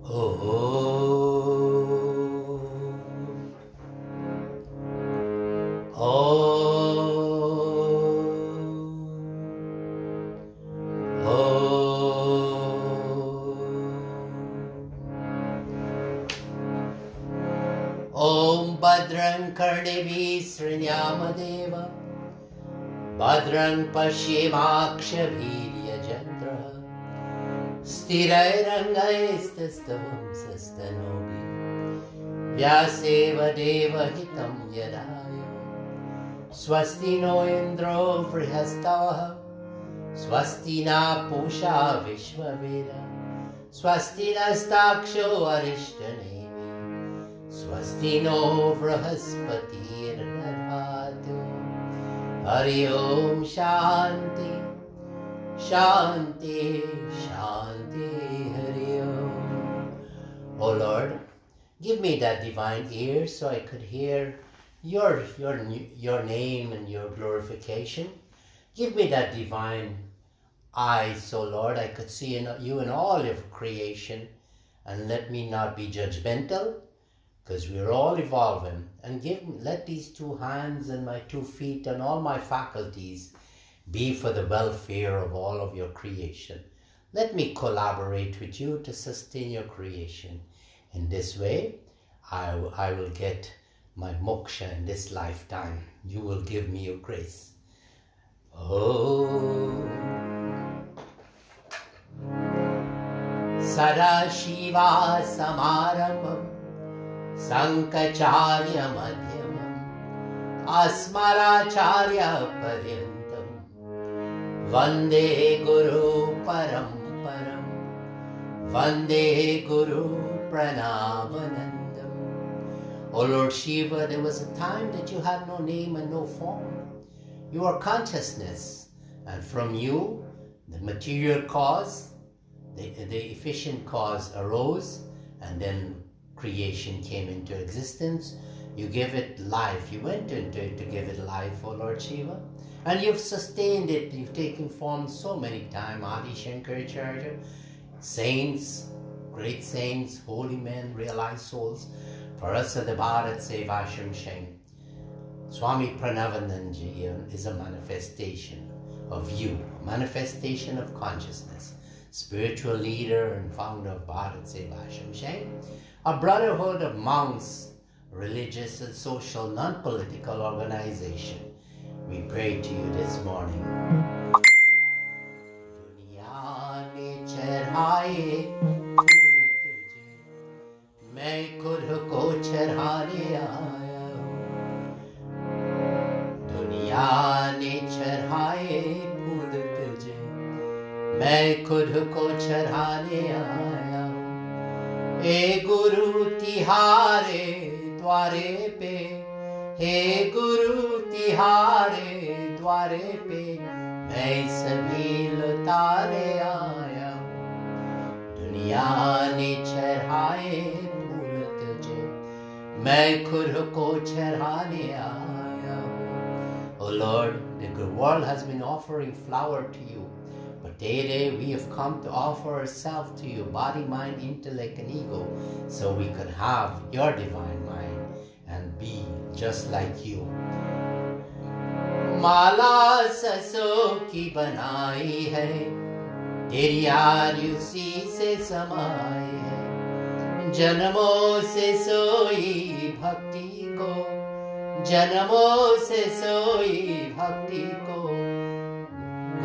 Om Badran Karnevi Srinyama Badran Pashyimakshavirya Jatra Sthirairangaistastavam Sastanobi Vyaseva Deva Hitam Yadaya Swasti no Indro Vrihastavaha Swasti na Pusha Vishwaveda Swasti nastaksho Arishtane Swasti no Vrahaspati Radhatu Hari Om Shanti Shanti Shanti Hari Om. Oh Lord, give me that divine ear so I could hear your name and your glorification. Give me that divine eyes, so Lord, I could see you in all of creation, and let me not be judgmental, because we're all evolving. And let these two hands and my 2 feet and all my faculties be for the welfare of all of your creation. Let me collaborate with you to sustain your creation. In this way, I will get my moksha in this lifetime. You will give me your grace. Oh, Sadashiva Samarambam Sankacharya Madhyamam Asmaracharya Paryantam Vande Guru Paramparam Vande Guru Pranavanandam. O Lord Shiva, there was a time that you had no name and no form. You are consciousness, and from you the material cause, the efficient cause arose, and then creation came into existence. You give it life. You went into it to give it life, O Lord Shiva. And you've sustained it. You've taken form so many times. Adi Shankaracharya, saints, great saints, holy men, realized souls. For us at the BHARAT SEVASHRAM, Swami Parameshananda is a manifestation of you, manifestation of consciousness, spiritual leader and founder of BHARAT SEVASHRAM, a brotherhood of monks, religious and social, non-political organization. We pray to you this morning. Duniya ne chढ़ाए फूल तुझे, मैं खुद को चढ़ाने आया हूँ. दुनिया ने चढ़ाए फूल तुझे, मैं खुद को चढ़ाने आया हूँ. हे गुरु तिहारे द्वारे पे, हे गुरु तिहारे द्वारे पे, मैं सभी लुटाने आया हूँ. दुनिया ने चढ़ाए फूल तुझे, मैं खुद को चढ़ाने आया हूँ. Oh Lord, the good world has been offering flower to you. But today we have come to offer ourselves to you, body, mind, intellect, and ego, so we could have your divine mind and be just like you. माला ससो की बनाई है, तेरी याद उसी से समाई है. जन्मों से सोई भक्ति को, जन्मों से सोई भक्ति को,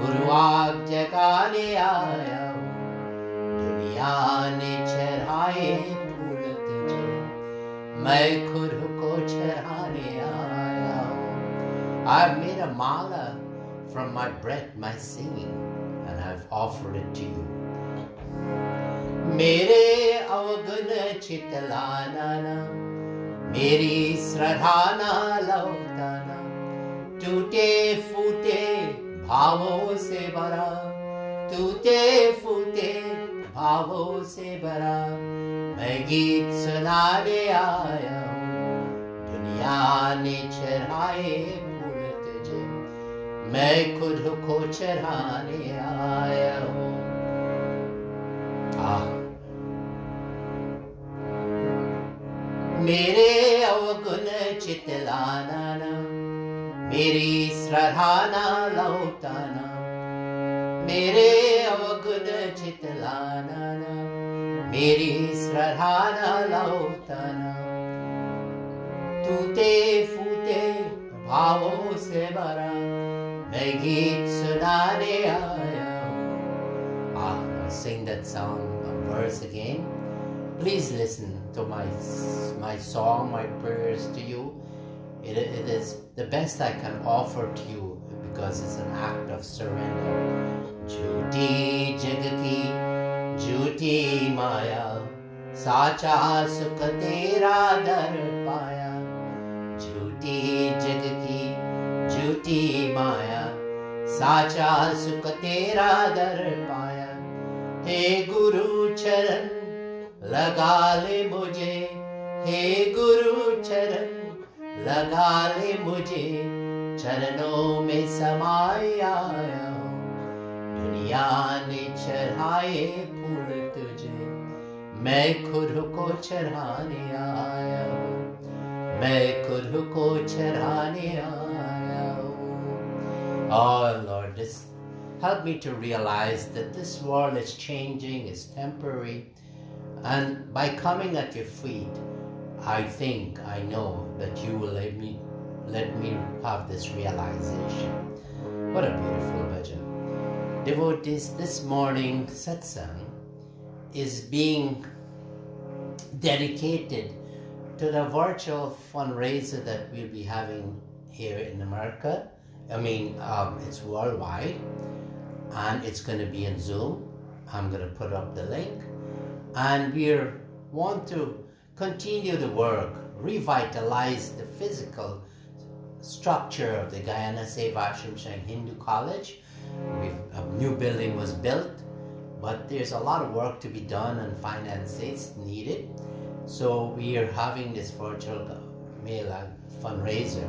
गुरुवाक जगाने आया हूँ. दुनिया ने चढ़ाए फूल तुझे, मैं खुद को चढ़ाने आया हूँ. I've made a mala from my breath, my singing, and I've offered it to you. मेरे अवगुण चितलाना ना, मेरी श्रद्धा ना लौटाना. टूटे फूटे भावों से भरा, टूटे फूटे भावों से भरा, मैं गीत सुनाने आया हूँ. दुनिया ने चढ़ाए फूल तुझे, मैं खुद को चढ़ाने आया हूँ. मेरे अवगुण चितलाना, मेरी श्रद्धाना लौटाना, मेरे अवगुण चितलाना, मेरी श्रद्धाना लौटाना। टूटे फूटे भावों से भरा मैं गीत सुनाने आया हूँ। I'll sing that song, a verse again. Please listen to my song, my prayers to you. It is the best I can offer to you because it's an act of surrender. झूठी जग की झूठी माया, साचा सुख तेरा दर पाया। झूठी जग की झूठी माया, साचा सुख तेरा दर पाया। हे गुरु चरण लगा ले मुझे, हे गुरु चरण लगा ले मुझे, चरणों में समाए आया हूँ। दुनिया ने चढ़ाए फूल तुझे, मैं खुद को चढ़ाने आया हूँ, मैं खुद को चढ़ाने आया हूँ। Oh Lord, help me to realize that this world is changing, is temporary, and by coming at your feet, I think, I know that you will let me have this realization. What a beautiful bhajan. Devotees, this morning satsang is being dedicated to the virtual fundraiser that we'll be having here in America. It's worldwide, and it's going to be in Zoom. I'm going to put up the link, and we want to continue the work, revitalize the physical structure of the Guyana SEVASHRAM Hindu College. A new building was built, but there's a lot of work to be done and finances needed. So we are having this virtual Mela fundraiser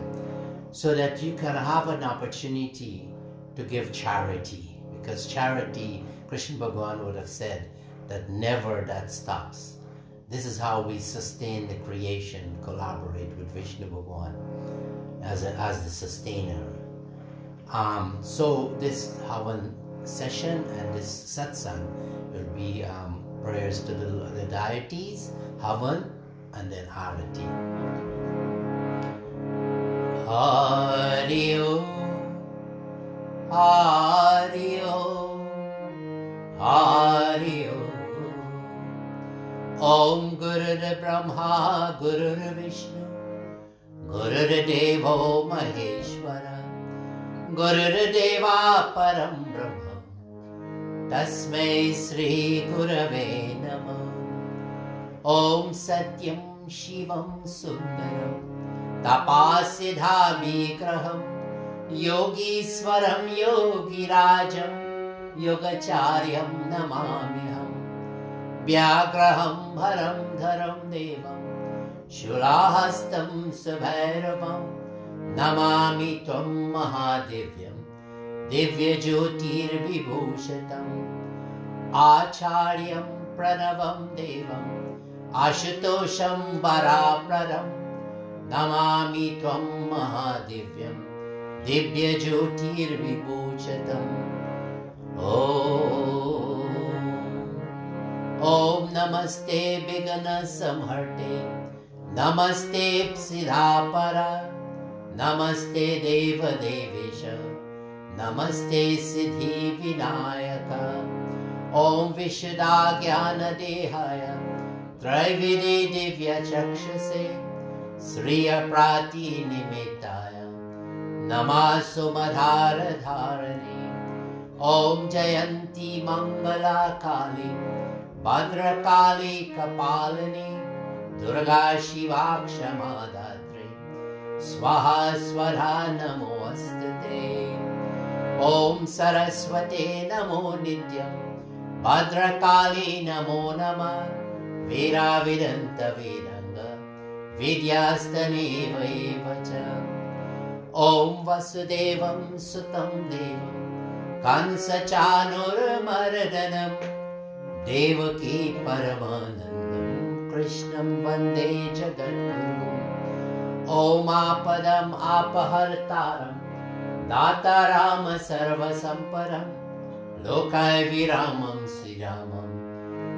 so that you can have an opportunity to give charity, because charity, Krishna Bhagavan would have said that never that stops. This is how we sustain the creation, collaborate with Vishnu Bhagavan as the sustainer. So this Havan session and this satsang will be prayers to the deities, Havan, and then Arati. Hari Om, Hari Om, Hari Om. Om Gurur Brahma, Gurur Vishnu, Gurur Devo Maheshwara, Gurur Deva Param Brahma, Tasmai Sri Gurave Namah. Om Satyam Shivam Sundaram, Tapasiddha Vigraham, Yogi Swaram Yogi Rajam, Yogacharyam Namamiham, Vyagraham Bharam Dharam Devam, Shulahastam Subhairavam, Namami Tvam Mahadevyam, Divya Jyotir Vibhushatam, Acharyam Pranavam Devam, Ashutosham Bharapradam, Namami Tvam Mahadevyam, Divya Jyotir Vibhushatam. Om Namaste Bigana Samharte, Namaste Psidhapara, Namaste Deva Devesha, Namaste Siddhi Vinayaka. Om Vishada Jnana Dehaya, Trividi Divya Chakshase, Sriya Prati Nimitaya, Namasu Madhara Dharani. Om Jayanti Mangala Kali, Bhadra Kali Kapalini, Durga Shiva Kshama Dhatri, Swaha Swara Namo Astate. Om Saraswate Namo Nityam, Bhadra Kali Namo Nama, Veera Vidanta Vedanga, Vidyastane Vaivacha. Om Vasudevam Sutam Devam, Kansa Chanur Mardanam, Devaki Paramanandam, Krishnam Vande Jagadguru. Om Apadam Apahartaram Dataram Sarva Samparam Lokai Viramam Sriramam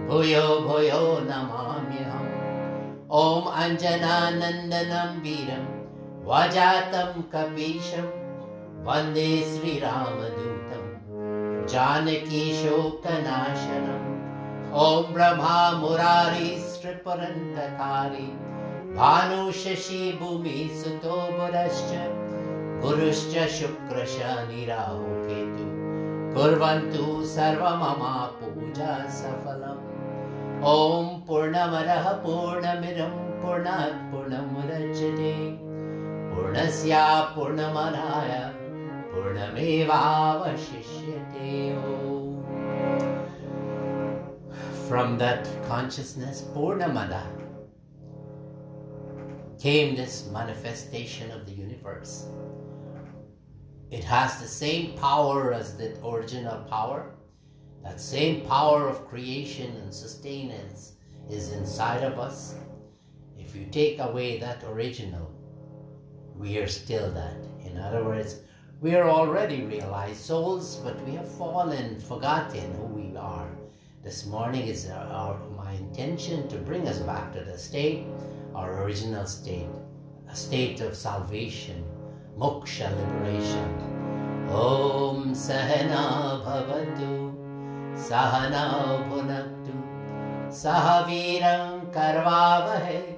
Bhuyo Bhuyo Namamyaham. Om Anjana Nandanam Viram Vajatam Kapisham Vande Sri Ramadutam Janaki Shokanashanam. Om Brahma Murari Striparantakari Bhanu Shashi Bhumi Suto Burascha Guruscha Shukrasha Nirahu Ketu Kurvantu Sarvamama Puja Safalam. Om Purnamadaha Purnamiram Purnat Purnamurajate Purnasya Purnamadaya Purnamevavashishyate. From that consciousness, Purnamada, came this manifestation of the universe. It has the same power as the original power. That same power of creation and sustenance is inside of us. If you take away that original, we are still that. In other words, we are already realized souls, but we have fallen, forgotten who we are. This morning is my intention to bring us back to the state, our original state, a state of salvation, moksha, liberation. Om Sahana Bhavatu Sahana Bhunaktu Sahaviram Karvavahe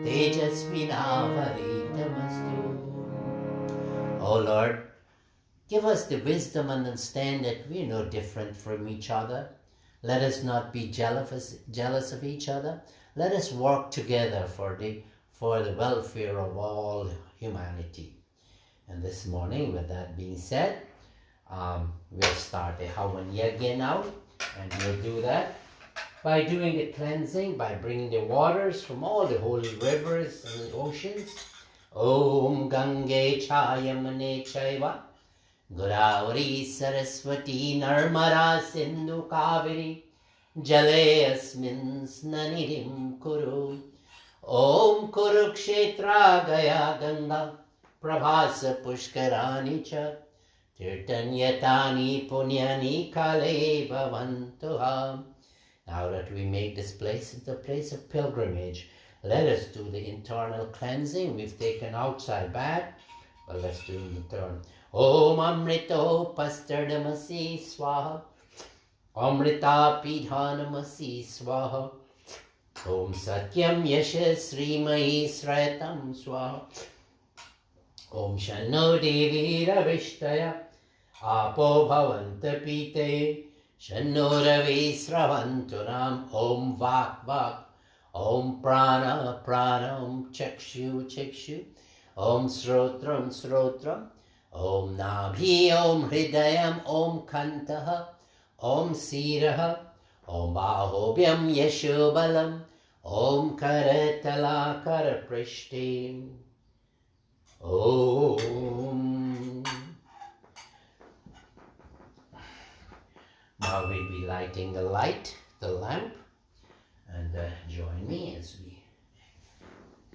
Tejasvinavaritamastru. Oh Lord, give us the wisdom and understand that we are no different from each other. Let us not be jealous of each other. Let us work together for the welfare of all humanity. And this morning, with that being said, we'll start a Havan Yajna now, and we'll do that by doing the cleansing, by bringing the waters from all the holy rivers and the oceans. Om Gange Chayamane Chaiva Godavari Saraswati Narmada Sindhu Kaveri Jale Asmin Snanirim Kuru. Om Kurukshetra Gaya Ganga Prabhasa Pushkarani Cha Tirtanyatani Punyani Kale Bhavantuha. Now that we make this place into a place of pilgrimage, let us do the internal cleansing. We've taken outside bath, but let's do the internal. Om Amrito Pastardamasi Swaha Amrita Pidhanamasi Swaha Om Satyam Yasha Srimahi Srayatam Swaha Om Shanno Devi Ravishtaya Apo Bhavanta Pite Shanno Ravi Sravanturam. Om Vak Vak Om Prana Prana Om Chakshu Chakshu Om Srotram Srotram Om Nabhi Om Hridayam Om Kantaha Om Siraha Om Bahobhyam Yashobalam Om Karatala Karaprishtim. Om. Now we'll be lighting the lamp, and join me as we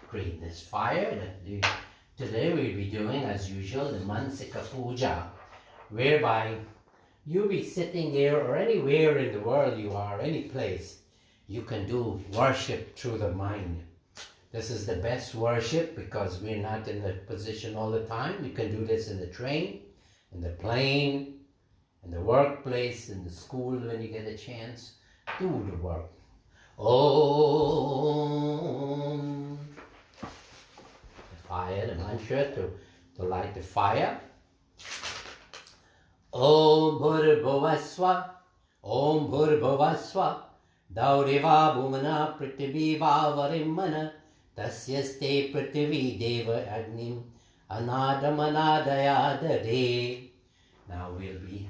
create this fire. Today we'll be doing, as usual, the Mansika Puja, whereby you'll be sitting there or anywhere in the world you are, any place, you can do worship through the mind. This is the best worship because we're not in the position all the time. You can do this in the train, in the plane, in the workplace, in the school when you get a chance. Do the work. Om. The fire, the mantra to light the fire. Om Bhurbhuvaswa, Om Bhurbhuvaswa, Dauriva Bhumana Prithiviva Varimana, Tasyaste Prithivi Deva Agnim, Anadamanadaya Dade. Now we'll be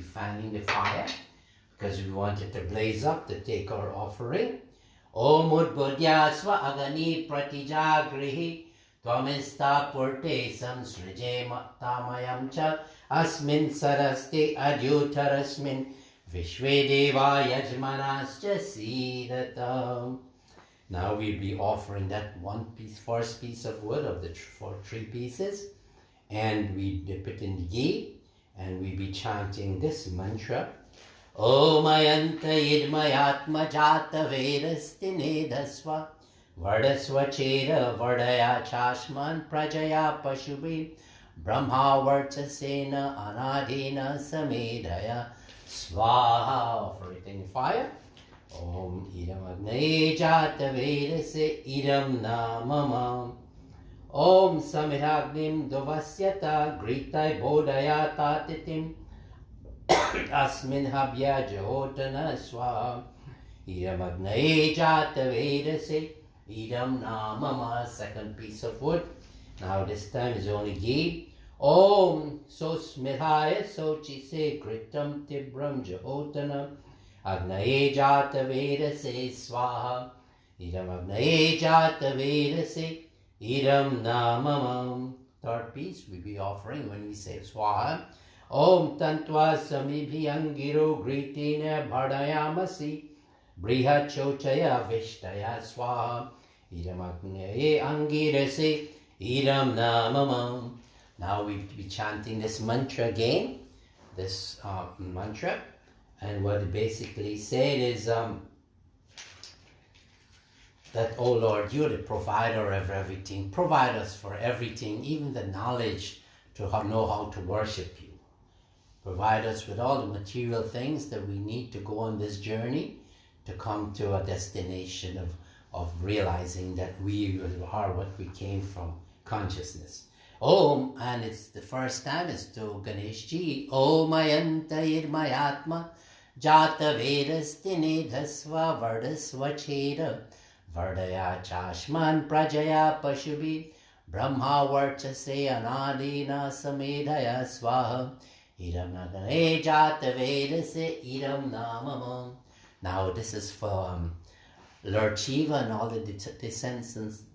fanning the fire because we want it to blaze up to take our offering. Om Udbhudyasva Agani Pratijagrihi Tvamista Purte Samsrije Tamayam Cha Asmin Saraste Adyutarasmin Vishve Deva Yajmanascha Sidatam. Now we'll be offering that first piece of wood of the for 3 pieces, and we dip it in the ghee, and we'll be chanting this mantra. Om ayanta idmayatma jata vedasti nedasva vardasva chera vardaya chashman prajaya pashubhi brahma vartasena anadina samedaya swaha. Offer it in the fire. Om idam agnaye jata vedase idam namamam. Om samiragnim dovasyata gritai bodhaya tatitim asmin habya jahotana swaha. Idam agnaye jata vedase idam namama. Second piece of wood. Now this time is only ghee. Om so smithaya so chise kritam tibram jahotana agnaye jata vedase swaha. Idam agnaye jata vedase idam namamam. Third piece we be offering when we say swaha. Om tantva samibhyangiro gritina bhadayamasi brihat chochaya vishtaya swaha. Idam agnaye angirase idam namamam. Now we be chanting this mantra again, this mantra, and what it basically said is that, oh Lord, you're the provider of everything. Provide us for everything, even the knowledge to know how to worship you. Provide us with all the material things that we need to go on this journey to come to a destination of realizing that we are what we came from, consciousness. Om, and it's the first time it's to Ganesh Ji. Om ayanta idmayatma jata vedasti nedhasva vardasva chera vardaya chashman prajaya pashubhi brahma varchase anadina samedaya swaha. Idam nagane jata vedase idam namamam. Now this is for Lord Shiva and all the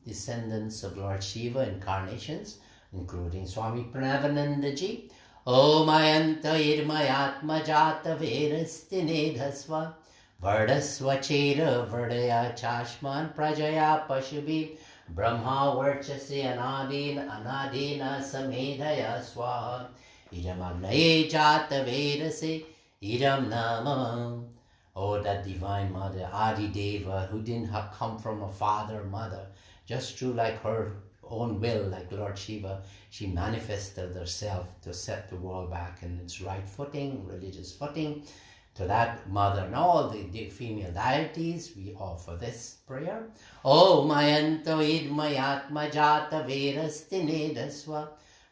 descendants of Lord Shiva incarnations, including Swami Parameshananda ji. Om ayanta idmayatma jata vedasti nedhasva vardasva chera vardaya chashman prajaya pashubhi brahma varchase anadina samedaya swaha. Idam agnaye jata vedase idam namamam. Oh, that divine mother, Adi Deva, who didn't come from a father or mother, just through like her own will, like Lord Shiva, she manifested herself to set the world back in its right footing, religious footing. To that mother and all the female deities, we offer this prayer. Om ayanto idmayatma jata vedasti nedasva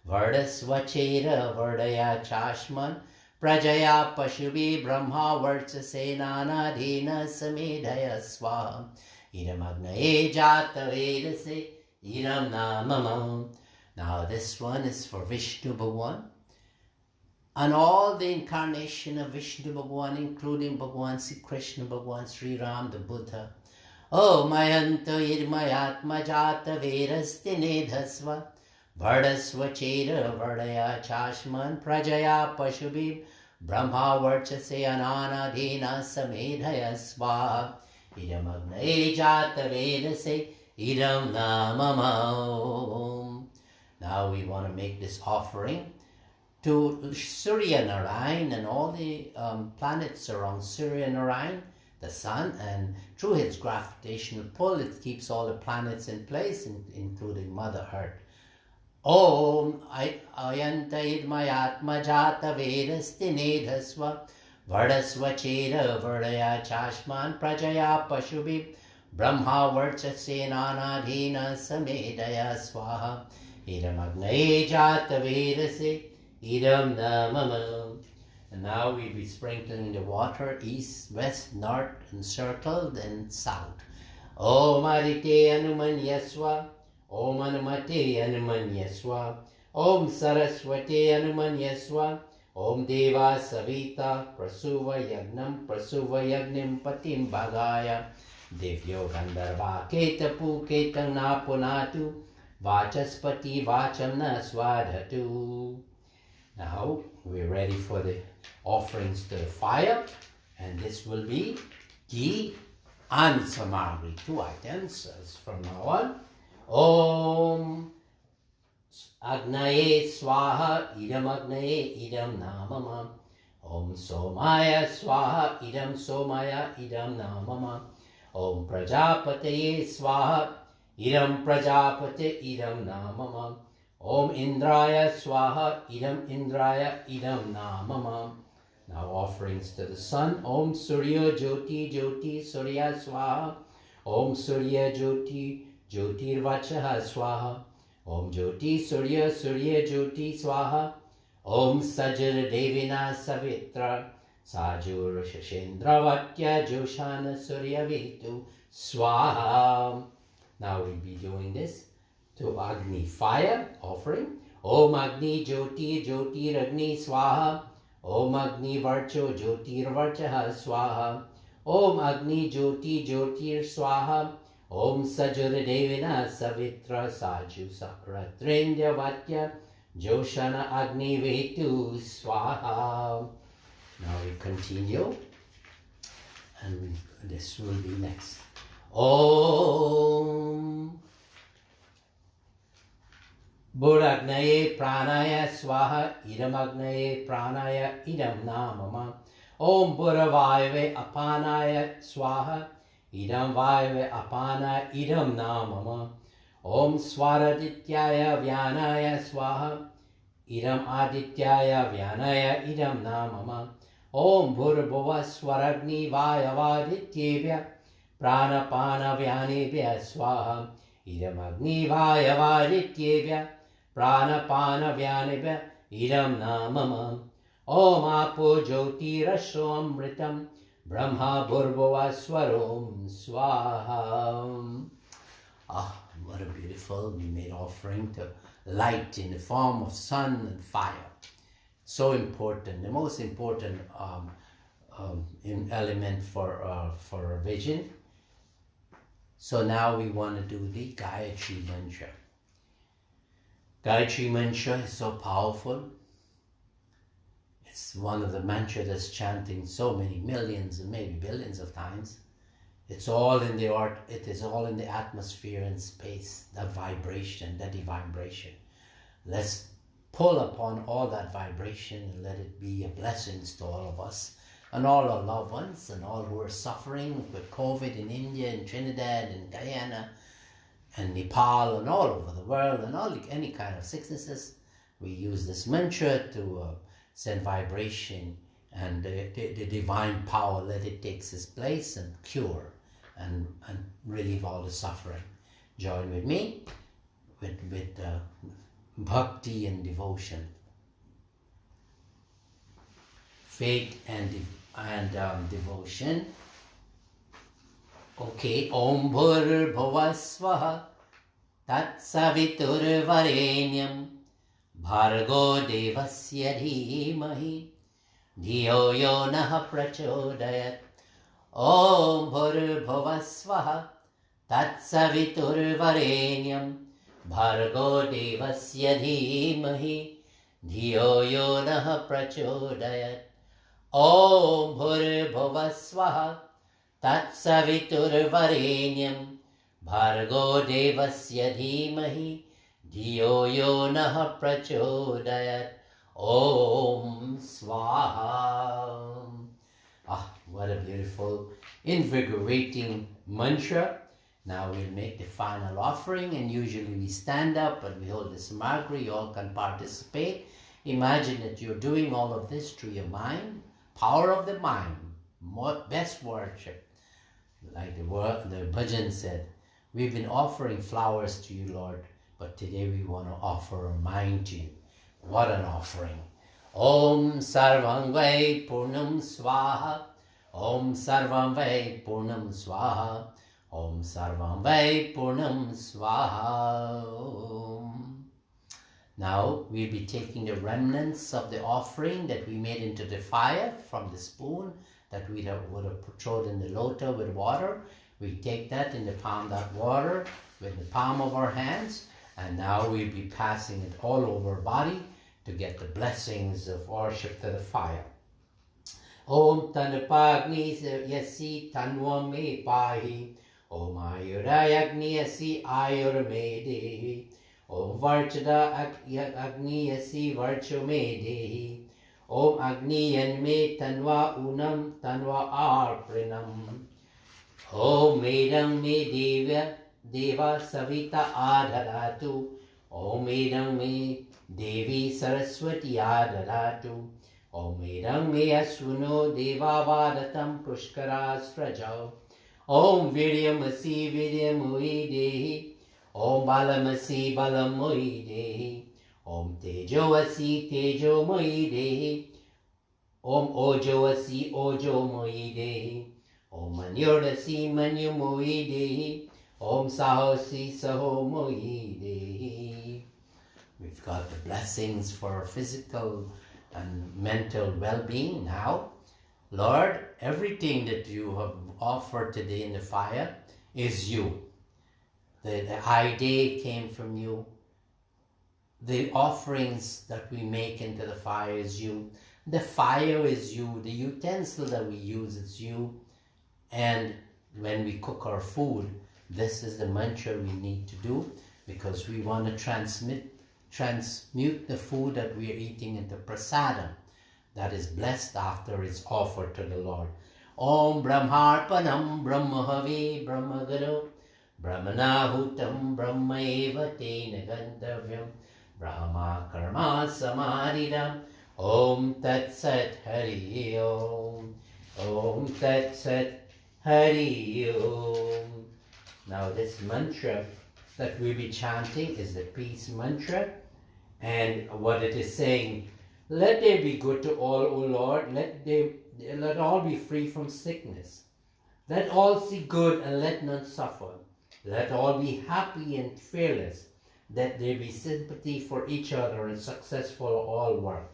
vardasva chera vardaya chashman prajaya pashubhi brahma varchase nanadina samedaya swaha. Idam agnaye jata vedase idam namamam. Now this one is for Vishnu Bhagwan and all the incarnation of Vishnu Bhagwan, including Bhagwan Sri Krishna, Bhagwan Sri Ram, the Buddha. Om ayanto idmayatma jata vedasti nedhasva vardasva chera vardaya chashman prajaya pashubhi brahma varchase ananadina samedaya swaha. Idam agnaye jata vedase idam namamam. Now we want to make this offering to Surya Narayan and all the planets around Surya Narayan, the sun, and through his gravitational pull it keeps all the planets in place, including Mother Earth. Om ayanta idmayatma jata vedasti nedhasva vardasva chera vardaya chashman prajaya pashubhi brahma varchase nanadina samedaya swaha. Idam agnaye jata vedase idam namamam. And now we'll be sprinkling the water east, west, north, and circle, then south. Om adite anumanyaswa Om Anumate Anumanyaswa Om Saraswate Anumanyaswa Om Deva Savita Prasuva Yagnim Patim Bhagaya Devyo Gandharva Keta Puketang Napunatu Vachaspati Vacham Naswadhatu. Now we're ready for the offerings to the fire, and this will be ghee and samagri, 2 items as from now on. Om Agnaye Swaha Idam Agnaye Idam Namama. Om Somaya Swaha Idam Somaya Idam Namama. Om Prajapataye Swaha Idam Prajapate Idam Namama. Om Indraya Swaha Idam Indraya Idam Namama. Now offerings to the sun. Om Surya Jyoti Jyoti Surya Swaha. Om Surya Jyoti Jyotir Vachaha Swaha. Om Jyoti Surya Surya Jyoti Swaha. Om Sajara Devina Savitra Sajur Shashendra Vatya Joshana Surya Vitu Swaha. Now we'll be doing this to Agni, fire offering. Om Agni Jyoti Jyoti Agni Swaha. Om Agni Varcho Jyotir Varchaha Swaha. Om Agni Jyoti Jyotir Swaha. Om Sajara Devina Savitra Saju Sakratrendya Vatya Joshana Agni Vetu Swaha. Now we continue, and this will be next. Om Buragnaye Pranaya Swaha Idam Agnaye Pranaya Idam Namama. Om Buravayave Apanaya Swaha Idam Vayave Apana Idam Namama. Om Swaradityaya Vyanaya Swaha Idam Adityaya Vyanaya Idam Namama. Om Bhurbhuva Swaragni Vayavadityebhya Pranapana Vyanebhya Swaha. Idam Agni Vayavadityebhya Pranapana Vyanebhya Idam Namama. Om Apo Jyotirasho Amritam Brahma Bhurbhuva Swarom Swaha. Ah, what a beautiful, we made offering to light in the form of sun and fire. So important, the most important element for vision. So now we want to do the Gayatri Mantra. Gayatri Mantra is so powerful. It's one of the mantras that's chanting so many millions and maybe billions of times. It's all in the art, it is all in the atmosphere and space, that vibration, that vibration. Let's pull upon all that vibration and let it be a blessing to all of us and all our loved ones and all who are suffering with COVID in India and Trinidad and Guyana and Nepal and all over the world and all any kind of sicknesses. We use this mantra to send vibration and the divine power, let it take its place and cure and relieve all the suffering. Join with me with bhakti and devotion, faith and devotion. Okay, Om Bhur Bhuvasvaha Tat Savitur Varenyam Bhargo Devasya Dhimahi Dhiyo Yo Nah Prachodayat. Om Bhur Bhuvasvaha Tat Savitur Varenyam Bhargo Devasya Dhimahi Dhiyo Yo Nah Prachodayat. Om Bhur Bhuvasvaha Tat Savitur Varenyam Bhargo Devasya Dhimahi Dhiyo Yo Nah Prachodayat. Om Swaha. Ah, what a beautiful, invigorating mantra. Now we'll make the final offering, and usually we stand up and we hold the samagri. You all can participate. Imagine that you're doing all of this through your mind. Power of the mind, best worship. Like the bhajan said, we've been offering flowers to you, Lord, but today we want to offer a mind to you. What an offering. Om Sarvam Vai Purnam Swaha. Om Sarvam Vai Purnam Swaha. Om Sarvam Vai Purnam Swaha. Now we'll be taking the remnants of the offering that we made into the fire from the spoon that we would have thrown in the lota with water. We take that in the palm, that water with the palm of our hands, and now we'll be passing it all over our body to get the blessings of worship to the fire. Om Tanapagni Yasi Tanvam Me Pahi. Om Ayurayagni Yasi Ayurme Dehi. Om Varchada Agni Yasi Varcho Me Dehi. Om Agni Yanme Tanva Unam Tanva Arprinam. Om Medam Me Deva Savita Adharatu. Om Medam Me Devi Saraswati Adharatu. Om Medam Me Aswano Deva Vadatam Pushkara Strajau. Om Viryamasi Viryamui Dehi. Om Balamasi Balamui Dehi. Om Tejovasi Tejomui Dehi. Om Ojovasi Ojomui Dehi. Om Manyodasi Manyumui Dehi. Om Sahosi Sahomui Dehi. We've got the blessings for physical and mental well-being now. Lord, everything that you have offered today in the fire is you. The idea came from you. The offerings that we make into the fire is you. The fire is you. The utensil that we use is you. And when we cook our food, this is the mantra we need to do, because we want to transmute the food that we are eating into prasadam that is blessed after it's offered to the Lord. Om Brahmarpanam Brahmahavi Brahmagaro Brahmanahutam Brahmaeva Tena Gantavyam Brahma Karma Samaridam. Om Tat Sat Hari Om. Om Tat Sat Hari Om. Now this mantra that we'll be chanting is the peace mantra, and what it is saying: let there be good to all, O Lord. Let all be free from sickness. Let all see good and let none suffer. Let all be happy and fearless. Let there be sympathy for each other and successful all work.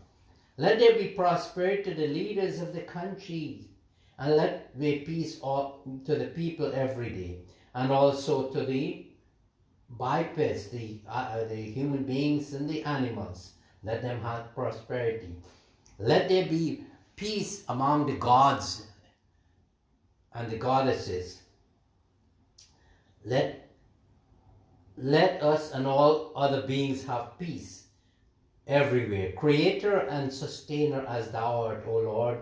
Let there be prosperity to the leaders of the country, and let there be peace to the people every day, and also to the bipeds, the human beings and the animals. Let them have prosperity. Let there be peace among the gods and the goddesses. Let us and all other beings have peace everywhere. Creator and sustainer as thou art, O Lord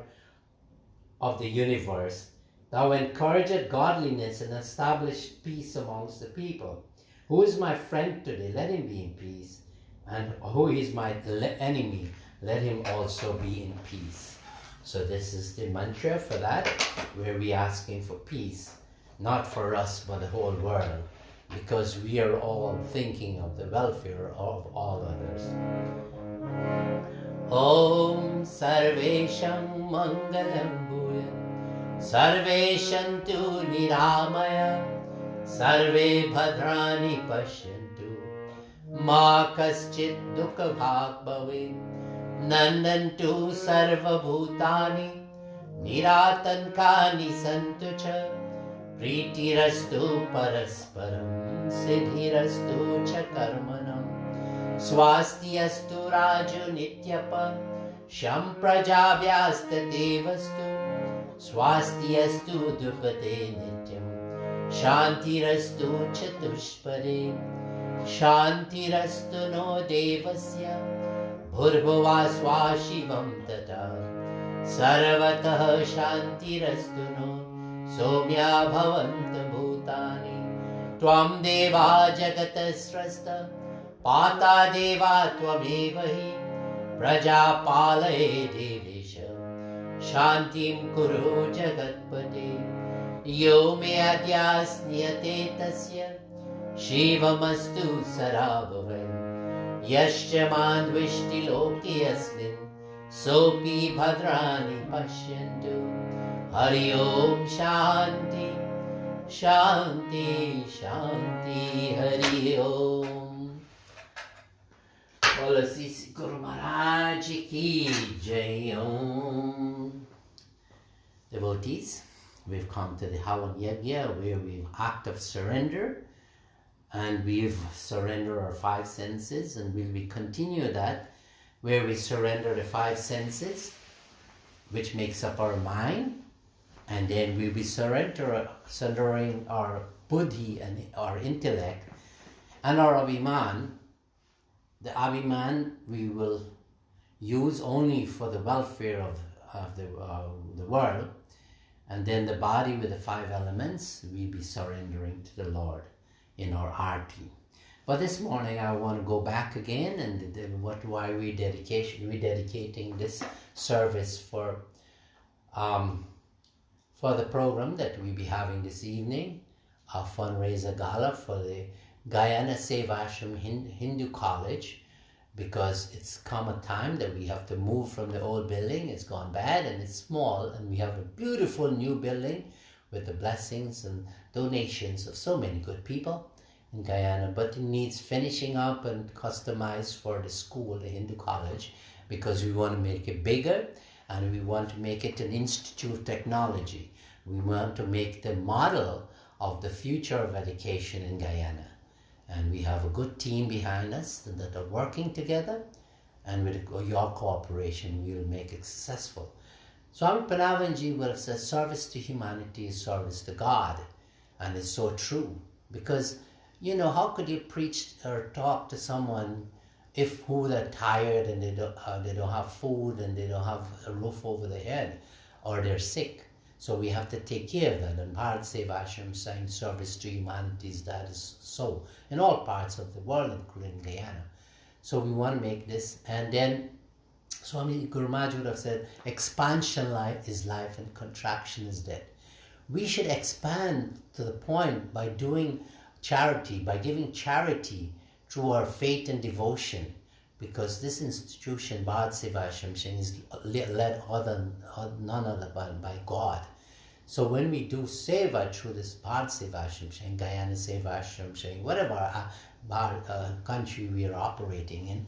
of the universe, thou encouragest godliness and established peace amongst the people. Who is my friend today? Let him be in peace. And who is my enemy? Let him also be in peace. So this is the mantra for that, where we are asking for peace, not for us but the whole world, because we are all thinking of the welfare of all others. Om Sarvesham Mangalam Bhuya Sarve Shantu Niramaya Sarve Bhadrani Pashyantu Ma Kaschit Dukha Bhag Bhave Nandantu Sarva Bhutani Niratankani Santu Cha Pritirastu Parasparam Siddhirastu Cha Karmanam Swastyastu Raju Nityapa Sham Prajabhyasta Devastu Swastyastu Dupate Nityam Shantirastu Chatushpare Shantirastu no Devasya Bhurbhuva Swa Shivam Tata Sarvatah Shantirastu no Somya Bhavanta Bhutani Tvam Deva Jagatasrasta Pata Deva Tvamevahi Prajapalaye Devesha Shantim Kuru Jagatpate Yo Me Adyasniyate Tasya Shivamastu Sarabhavai Yascha Mandvishti Loki Asmin Sopi Bhadrani Pashyantu Hari Om Shanti Shanti Shanti Hari Om. Bola Sisi Guru Maharaj Ki Jai Om. Devotees, we've come to the Havan Yajna, where we act of surrender, and we've surrendered our five senses, and will we continue that, where we surrender the five senses which makes up our mind, and then we'll be surrendering our buddhi and our intellect and our abhiman. The abhiman we will use only for the welfare of the world, and then the body with the 5 elements we'll be surrendering to the Lord in our arti. But this morning I want to go back again and why we're dedicating this service for the program that we'll be having this evening, a fundraiser gala for the Guyana SEVASHRAM Hindu College, because it's come a time that we have to move from the old building. It's gone bad and it's small, and we have a beautiful new building with the blessings and donations of so many good people in Guyana, but it needs finishing up and customized for the school, the Hindu College, because we want to make it bigger and we want to make it an institute of technology. We want to make the model of the future of education in Guyana. And we have a good team behind us that are working together, and with your cooperation we will make it successful. Swami Parameshananda would have said service to humanity is service to God, and it's so true, because how could you preach or talk to someone who they're tired and they don't have food and they don't have a roof over their head, or they're sick? So we have to take care of that. And BHARAT SEVASHRAM saying service to humanities, that is so in all parts of the world, including Guyana. So we want to make this. And then Swami Guru Maharaj would have said, expansion is life and contraction is death. We should expand to the point by doing charity, by giving charity through our faith and devotion, because this institution, BHARAT SEVASHRAM, is led none other by God. So when we do seva through this BHARAT SEVASHRAM, Guyana SEVASHRAM, whatever country we are operating in,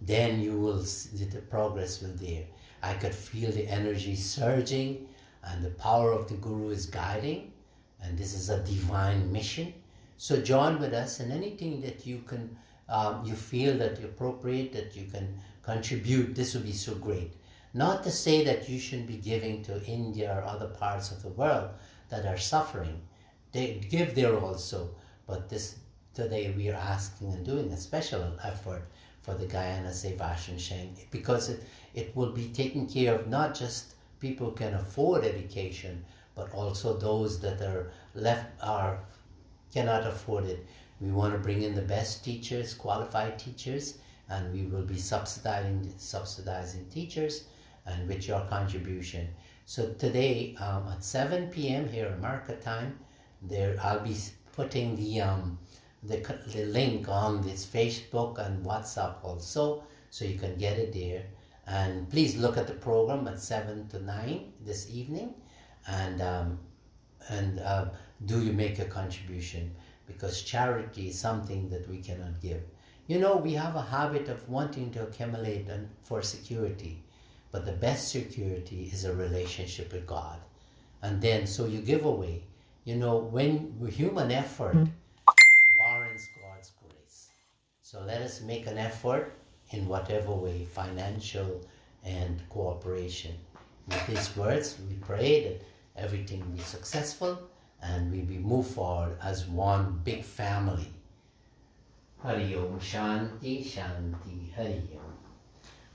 then you will see the progress will there. I could feel the energy surging, and the power of the Guru is guiding, and this is a divine mission. So join with us, and anything that you can, you feel that appropriate, that you can contribute, this would be so great. Not to say that you shouldn't be giving to India or other parts of the world that are suffering. They give there also, but today we are asking and doing a special effort for the Guyana SEVASHRAM, because it will be taking care of not just people who can afford education, but also those that are cannot afford it. We want to bring in the best teachers, qualified teachers, and we will be subsidizing teachers, and with your contribution. So today at 7 p.m. here America time, I'll be putting the link on this Facebook and WhatsApp also, so you can get it there. And please look at the program at 7 to 9 this evening, and do you make a contribution, because charity is something that we cannot give. We have a habit of wanting to accumulate for security, but the best security is a relationship with God. And then, so you give away. When human effort warrants God's grace. So let us make an effort in whatever way, financial and cooperation. With these words, we pray that everything will be successful, and we move forward as one big family. Hari Om, Shanti, Shanti, Hari Om.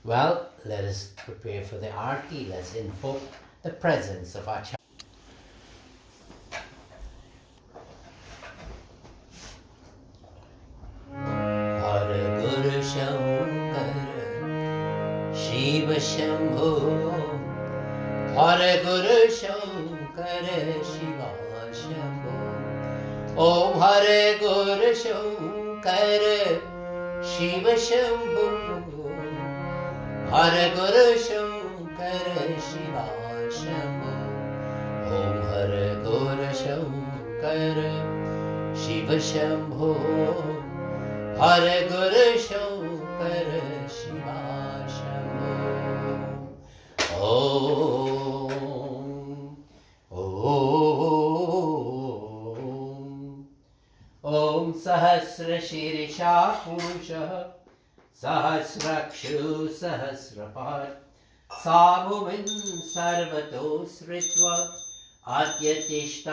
Well, let us prepare for the arti. Let's invoke the presence of our Acharya. Hare Guru Shankara Shiva Shambho, Hare Guru Shankara Shiva Shambho, Om Hare Guru Shankara Shiva Shambho, Hare Guru Shankara Shiva Shambho, Om Hare Guru Shankara Shiva Shambho, Hare Guru Shankara Shiva Shambho. Om Sahasra Shirisha Purusha Sahasrakshu Sahasrapad साभुविन् सर्वतो श्रित्वा अत्यतिष्ठादशङ्गुलम्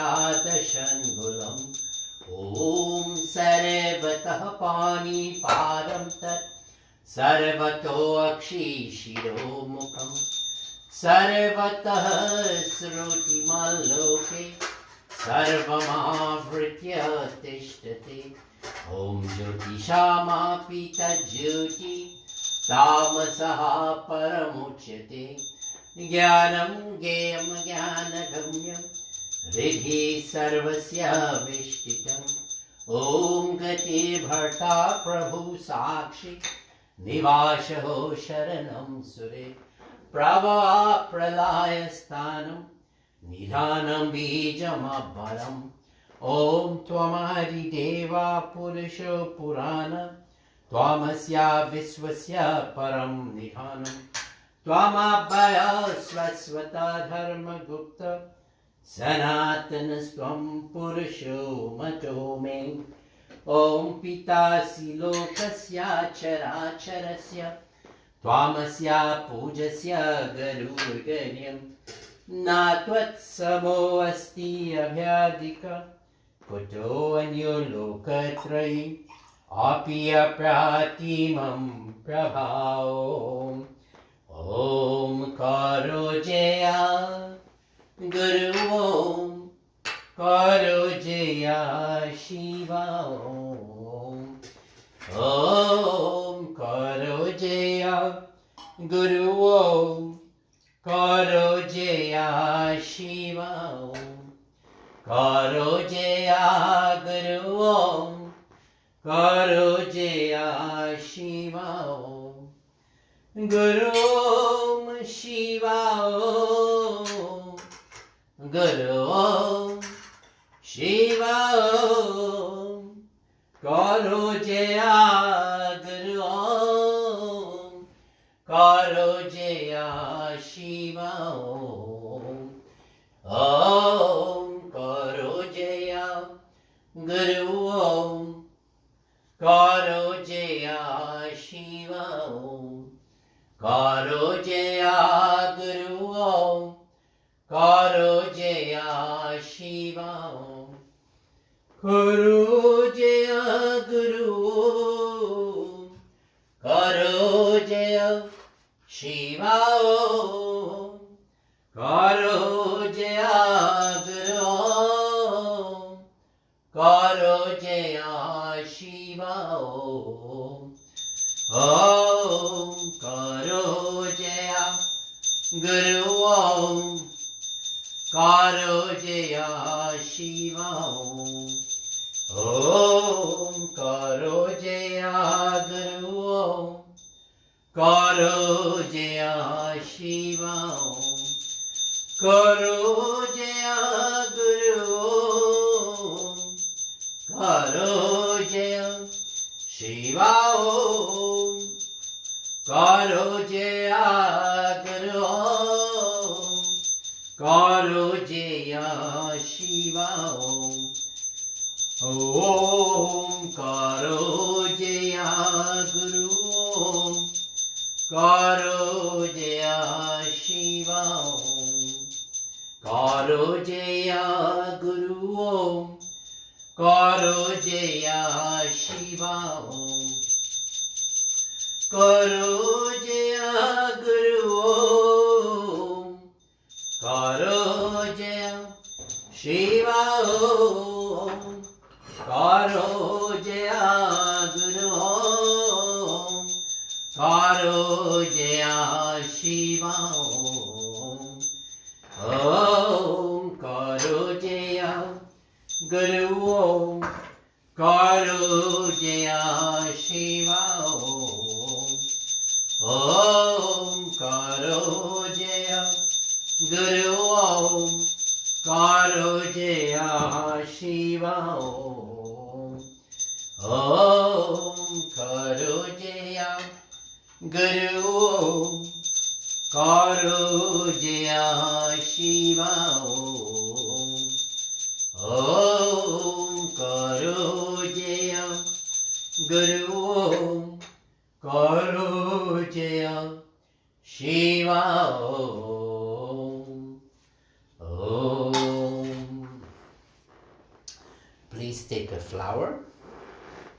ॐ सर्वतः पाणिपादं तत् सर्वतो अक्षिशिरोमुखम् सर्वतः श्रुतिमल्लोके सर्वमावृत्य तिष्ठति ॐ ज्योतिषामपि तज्ज्योति तामसः परमुच्यते ज्ञानं ज्ञेयं ज्ञानगम्यं हृदि सर्वस्य विष्टितम् ॐ गतिर्भर्ता प्रभु साक्षी निवासो शरणं सुरे प्रलयस्थानं निधानं बीजमपरम् ॐ त्वमादिदेवा पुरुषो पुराण त्वमस्य विश्वस्य परं निधानं त्वमभय स्वस्वता धर्मगुप्त सनातनस्त्वं पुरुषो मतो मे ॐ पितासि लोकस्य चराचरस्य त्वमस्य पूजस्य गरुर्गण्यं न त्वत्समोऽस्ति अभ्याधिकः कुतोऽन्यो लोकत्रयी अपि अप्रतिमं प्रभावो ॐ करो जया गुरु करो जया शिवा ॐ करो जया गुरु करो जया शिवा करो जया गुरु करो जया शिवा गुरु शिवा गुरु शिवा करो जया गुरु करो जया शिवा ॐ करो जया गुरु करो जया शिवा करो जया गुरु करो जया शिवा करो जया गुरु करो जया शिवा करो जया गुरु करो जया शिवा ॐ करो जया गुरु करो जया शिवा ॐ करो जया गुरु करो जया शिवा करो जया गुरु करो जया शिवा करो जया गुरु करो जया शिवा ॐ करो जया गुरु करो जया शिवा करो जया गुरु करो जया शिवा करो जया गुरु करो जया शिवा करो जया गुरु करो जया शिवा ॐ करो जया गुरु करो जया शिवा ॐ करो जया गुरु करो जया शिवा ॐ करो जया गुरु करो जया शिवा ॐ करो जया गुरु करो Jaya Shiva Om. Om. Please take a flower.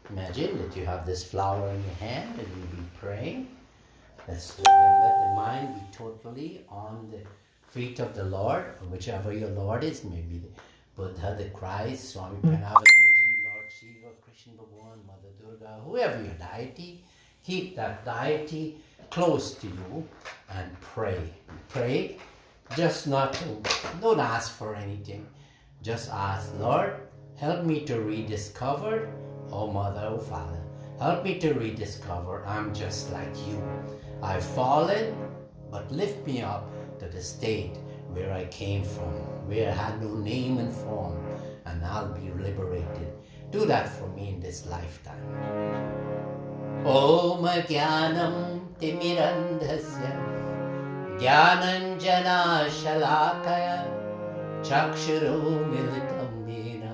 Imagine that you have this flower in your hand and you'll be praying. Let the mind be totally on the feet of the Lord, or whichever your Lord is, maybe the Buddha, the Christ, Swami Parameshananda, Lord Shiva, Krishna Bhagwan, Mother Durga, whoever your deity. Keep that deity close to you and pray. Pray, just don't ask for anything. Just ask, Lord, help me to rediscover, oh Mother, oh Father, help me to rediscover I'm just like you. I've fallen, but lift me up to the state where I came from, where I had no name and form, and I'll be liberated. Do that for me in this lifetime. Om Jnanam Timirandhasya Jnananjana Shalakaya Chakshuru Militam Yena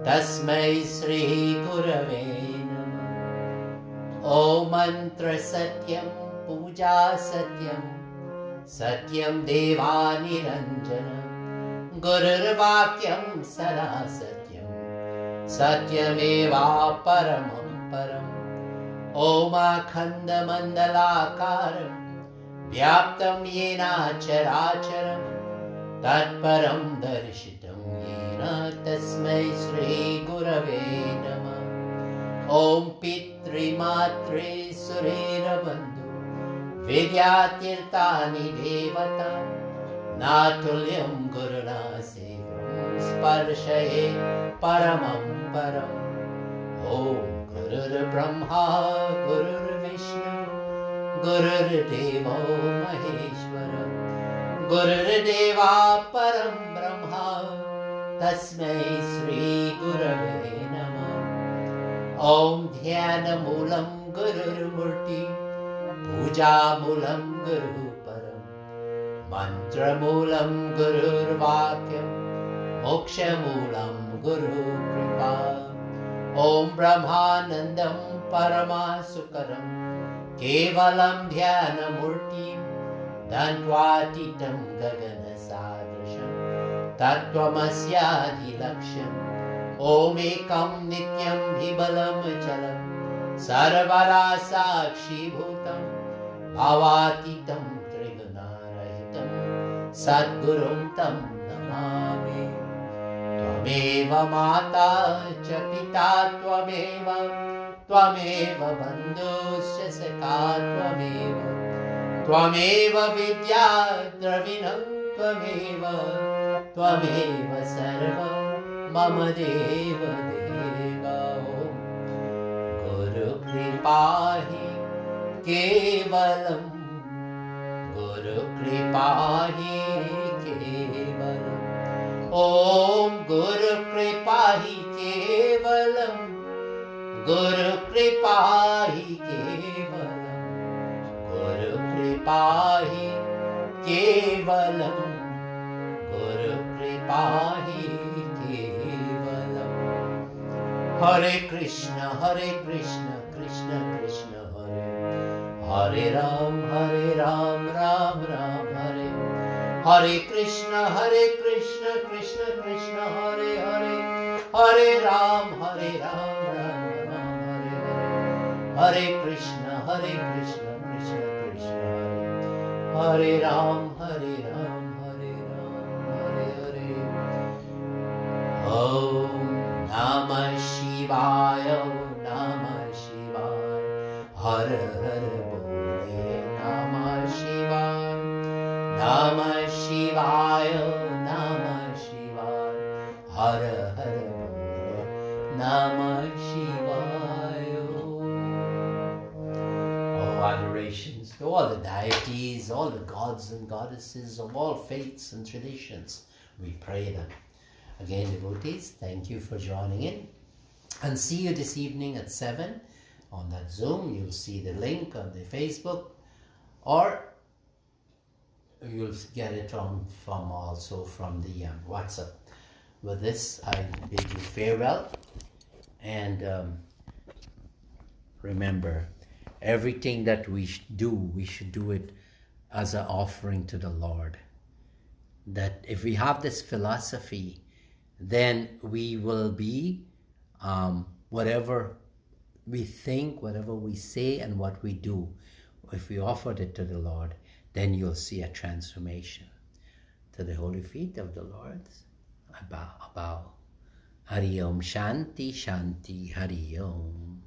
Tasmai Sri Gurave Namah. Om Mantra Satyam Puja Satyam Satyam Deva Niranjanam Gurur Vakyam Sada Satyam Satyameva Paramam Param. Om Akhanda Mandalakaram Vyaptam Yena Characharam Tatparam Darshitam Yena Tasmai Sri Gurave Namah. Om Pitri Matri Surira Bandhu Vidyatirtani Devata Natulyam Guruna Sevam Sparshaye Paramam Param. Om Gurur Brahma Gurur Vishnu Gurur Deva Maheshwara Gurur Deva Param Brahma Tasmai Sri Gurave Namah. Om Dhyana Moolam Gurur Murti Puja Moolam Guru Param Mantra Moolam Gurur Vakyam Moksha Moolam Guru Kripa. Om Brahmanandam Paramasukaram Kevalam Dhyana Murtim Dantwatitam Gagana Sadrasham Tattvamasya Laksham. Om Ekam Nityam Vibalam Chalam Sarvara Sakshi Bhutam Bhavatitam Trigunarahitam Sadgurum Tam Namami. Tvameva Mata cha Pita Tvameva Tvameva Bandhuscha Sakha Tvameva Vidya Dravinam Tvameva Tvameva Sarvam Mama Deva Deva. Om Guru Kripahi Kevalam Guru Kripahi Kevalam. Om Guru Kripahi Kevalam Guru Kripahi Kevalam Guru Kripahi Kevalam Guru Kripahi Kevalam. Hare Krishna Krishna Krishna Hare Hare Ram Ram Ram Hare. Hare Krishna Krishna Krishna Hare Hare Hare Ram Ram Ram Hare Hare. Hare Krishna Krishna Krishna Hare Hare Ram Hare Hare. Om Namah Shivaya Namah Shivaya Har Har Bole Namah Shivaya Namah Shivaya Namah Shivaya Har Har Bole Namah Shivaya. Oh, adorations to all the deities, all the gods and goddesses of all faiths and traditions. We pray them. Again, devotees, thank you for joining in. And see you this evening at 7 on that Zoom. You'll see the link on the Facebook, or you'll get it from the WhatsApp. With this, I bid you farewell. And remember, everything that we do, we should do it as an offering to the Lord. That if we have this philosophy, then we will be whatever we think, whatever we say, and what we do. If we offered it to the Lord, then you'll see a transformation. To the holy feet of the Lord, I bow. Hari Om, Shanti, Shanti, Hari Om.